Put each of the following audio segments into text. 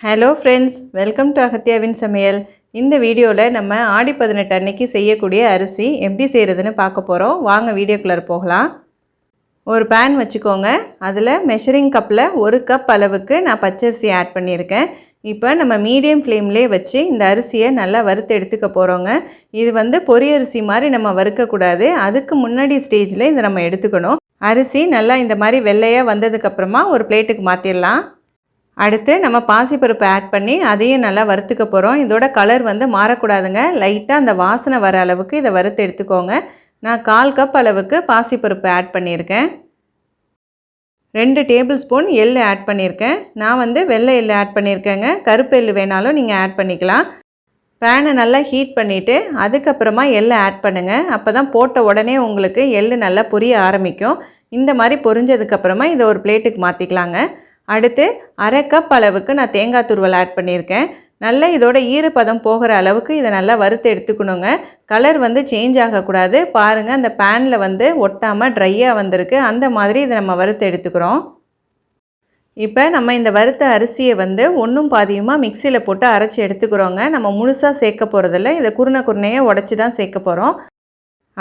Hello friends, welcome to அகத்தியாவின் சமையல். இந்த வீடியோவில் நம்ம ஆடி 18 அன்னைக்கு செய்யக்கூடிய அரிசி எப்படி செய்கிறதுன்னு பார்க்க போகிறோம். வாங்க வீடியோக்குள்ளே போகலாம். ஒரு பேன் வச்சுக்கோங்க. அதில் மெஷரிங் கப்பில் 1 கப் அளவுக்கு நான் பச்சரிசி ஆட் பண்ணியிருக்கேன். இப்போ நம்ம மீடியம் ஃப்ளேம்லேயே வச்சு இந்த அரிசியை நல்லா வறுத்து எடுத்துக்க போகிறோங்க. இது பொரியரிசி மாதிரி நம்ம வறுக்கக்கூடாது. அதுக்கு முன்னாடி ஸ்டேஜில் இதை நம்ம எடுத்துக்கணும். அரிசி நல்லா இந்த மாதிரி வெள்ளையாக வந்ததுக்கப்புறமா ஒரு பிளேட்டுக்கு மாற்றிடலாம். அடுத்து நம்ம பாசிப்பருப்பு ஆட் பண்ணி அதையும் நல்லா வறுத்துக்க போகிறோம். இதோட கலர் மாறக்கூடாதுங்க. லைட்டாக அந்த வாசனை வர அளவுக்கு இதை வறுத்து எடுத்துக்கோங்க. நான் 1/4 கப் அளவுக்கு பாசிப்பருப்பு ஆட் பண்ணியிருக்கேன். 2 டேபிள் ஸ்பூன் எள் ஆட் பண்ணியிருக்கேன். நான் வெள்ளை எள் ஆட் பண்ணியிருக்கேங்க. கருப்பு எள் வேணாலும் நீங்கள் ஆட் பண்ணிக்கலாம். பேனை நல்லா ஹீட் பண்ணிவிட்டு அதுக்கப்புறமா எள்ளை ஆட் பண்ணுங்கள். அப்போ தான் போட்ட உடனே உங்களுக்கு எள் நல்லா பொரிய ஆரம்பிக்கும். இந்த மாதிரி பொரிஞ்சதுக்கப்புறமா இதை ஒரு பிளேட்டுக்கு மாற்றிக்கலாங்க. அடுத்து 1/2 கப் அளவுக்கு நான் தேங்காய் துருவல் ஆட் பண்ணியிருக்கேன். நல்லா இதோட ஈரப்பதம் போகிற அளவுக்கு இதை நல்லா வறுத்து எடுத்துக்கணுங்க. கலர் சேஞ்ச் ஆகக்கூடாது. பாருங்கள், அந்த பேனில் ஒட்டாமல் ட்ரையாக வந்திருக்கு. அந்த மாதிரி இதை நம்ம வறுத்து எடுத்துக்கிறோம். இப்போ நம்ம இந்த வறுத்த அரிசியை ஒன்றும் பாதியுமாக மிக்சியில் போட்டு அரைச்சி எடுத்துக்கிறோங்க. நம்ம முழுசாக சேர்க்க போகிறதில்ல. இதை குருணையாக உடச்சி தான் சேர்க்க போகிறோம்.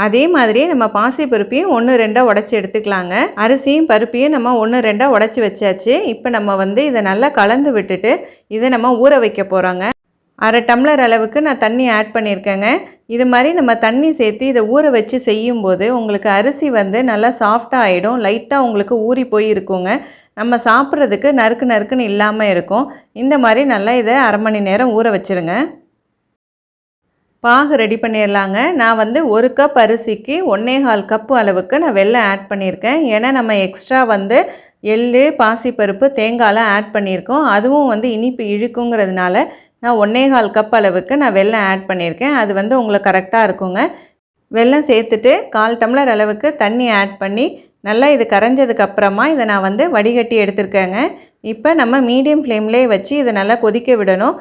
அதே மாதிரி நம்ம பாசிப்பருப்பையும் 1-2 உடச்சி எடுத்துக்கலாங்க. அரிசியும் பருப்பையும் நம்ம 1-2 உடச்சி வச்சாச்சு. இப்போ நம்ம இதை நல்லா கலந்து விட்டுட்டு இதை நம்ம ஊற வைக்க போகிறோங்க. 1/2 டம்ளர் அளவுக்கு நான் தண்ணி ஆட் பண்ணியிருக்கேங்க. இது மாதிரி நம்ம தண்ணி சேர்த்து இதை ஊற வச்சு செய்யும்போது உங்களுக்கு அரிசி நல்லா சாஃப்டாக ஆகிடும். லைட்டாக உங்களுக்கு ஊறி போய் இருக்குங்க. நம்ம சாப்பிட்றதுக்கு நறுக்கு நறுக்குன்னு இல்லாமல் இருக்கும். இந்த மாதிரி நல்லா இதை 1/2 மணி நேரம் ஊற வச்சுருங்க. பாகு ரெடி பண்ணிடலாங்க. நான் 1 கப் அரிசிக்கு 1/4 கப்பு அளவுக்கு நான் வெல்லம் ஆட் பண்ணியிருக்கேன். ஏன்னா நம்ம எக்ஸ்ட்ரா எள், பாசிப்பருப்பு, தேங்காயெலாம் ஆட் பண்ணியிருக்கோம். அதுவும் இனிப்பு இழுக்குங்கிறதுனால நான் 1/4 கப் அளவுக்கு நான் வெல்லம் ஆட் பண்ணியிருக்கேன். அது உங்களுக்கு கரெக்டாக இருக்குங்க. வெல்லம் சேர்த்துட்டு 1/4 டம்ளர் அளவுக்கு தண்ணி ஆட் பண்ணி நல்லா இது கரைஞ்சதுக்கப்புறமா இதை நான் வடிகட்டி எடுத்துருக்கேங்க. இப்போ நம்ம மீடியம் ஃப்ளேம்லேயே வச்சு இதை நல்லா கொதிக்க விடணும்.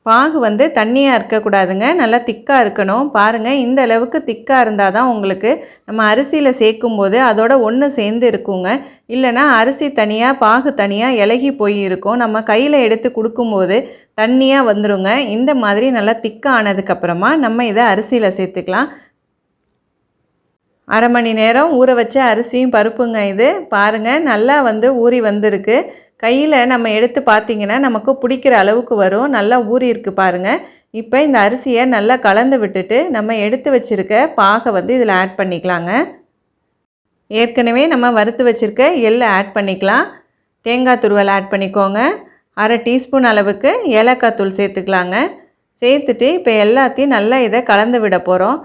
பாகு தண்ணியாக இருக்கக்கூடாதுங்க, நல்லா திக்காக இருக்கணும். பாருங்கள், இந்த அளவுக்கு திக்காக இருந்தால் தான் உங்களுக்கு நம்ம அரிசியில் சேர்க்கும்போது அதோட ஒன்று சேர்ந்து இருக்குங்க. இல்லைனா அரிசி தனியாக பாகு தனியாக இலகி போய் இருக்கும். நம்ம கையில் எடுத்து கொடுக்கும்போது தண்ணியாக வந்துடுங்க. இந்த மாதிரி நல்லா திக்காக ஆனதுக்கப்புறமா நம்ம இதை அரிசியில் சேர்த்துக்கலாம். 1/2 மணி நேரம் ஊற வச்ச அரிசியும் பருப்புங்க இது. பாருங்கள், நல்லா ஊறி வந்திருக்கு. கையில் நம்ம எடுத்து பார்த்திங்கன்னா நமக்கு பிடிக்கிற அளவுக்கு வரும். நல்லா ஊறி இருக்குது பாருங்கள். இப்போ இந்த அரிசியை நல்லா கலந்து விட்டுட்டு நம்ம எடுத்து வச்சுருக்க பாகை இதில் ஆட் பண்ணிக்கலாங்க. ஏற்கனவே நம்ம வறுத்து வச்சுருக்க எள்ளை ஆட் பண்ணிக்கலாம். தேங்காய் துருவல் ஆட் பண்ணிக்கோங்க. 1/2 டீஸ்பூன் அளவுக்கு ஏலக்காய் தூள் சேர்த்துக்கலாங்க. சேர்த்துட்டு இப்போ எல்லாத்தையும் நல்லா இதை கலந்து விட போகிறோம்.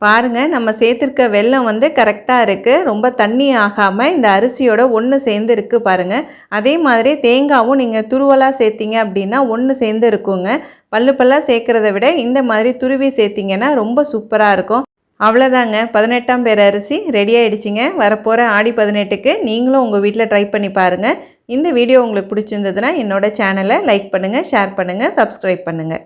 பாருங்கள், நம்ம சேர்த்துருக்க வெல்லம் கரெக்டாக இருக்குது. ரொம்ப தண்ணி ஆகாமல் இந்த அரிசியோட ஒன்று சேர்ந்து இருக்குது பாருங்கள். அதே மாதிரி தேங்காயும் நீங்கள் துருவலாக சேர்த்திங்க அப்படின்னா ஒன்று சேர்ந்து இருக்குங்க. பல்லாக சேர்க்குறத விட இந்த மாதிரி துருவி சேர்த்திங்கன்னா ரொம்ப சூப்பராக இருக்கும். அவ்வளோதாங்க, 18ஆம் பேர் அரிசி ரெடி ஆகிடுச்சிங்க. வரப்போகிற ஆடி 18க்கு நீங்களும் உங்கள் வீட்டில் ட்ரை பண்ணி பாருங்கள். இந்த வீடியோ உங்களுக்கு பிடிச்சிருந்ததுன்னா என்னோடய சேனலை லைக் பண்ணுங்கள், ஷேர் பண்ணுங்கள், சப்ஸ்கிரைப் பண்ணுங்கள்.